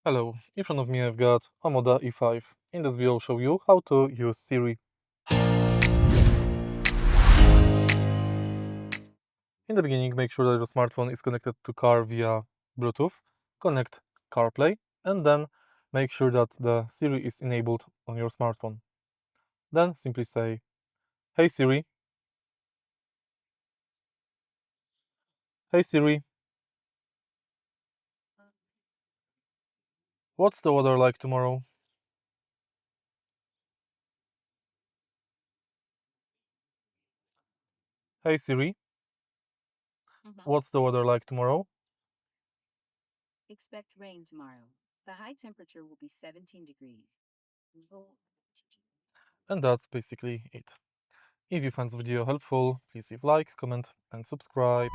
Hello, in front of me I've got OMODA E5. In this video I'll show you how to use Siri. In the beginning, make sure that your smartphone is connected to car via Bluetooth, connect CarPlay, and then make sure that the Siri is enabled on your smartphone. Then simply say, "Hey Siri, hey Siri, what's the weather like tomorrow? Hey Siri, what's the weather like tomorrow?" Expect rain tomorrow. The high temperature will be 17 degrees. And that's basically it. If you find this video helpful, please leave like, comment, and subscribe.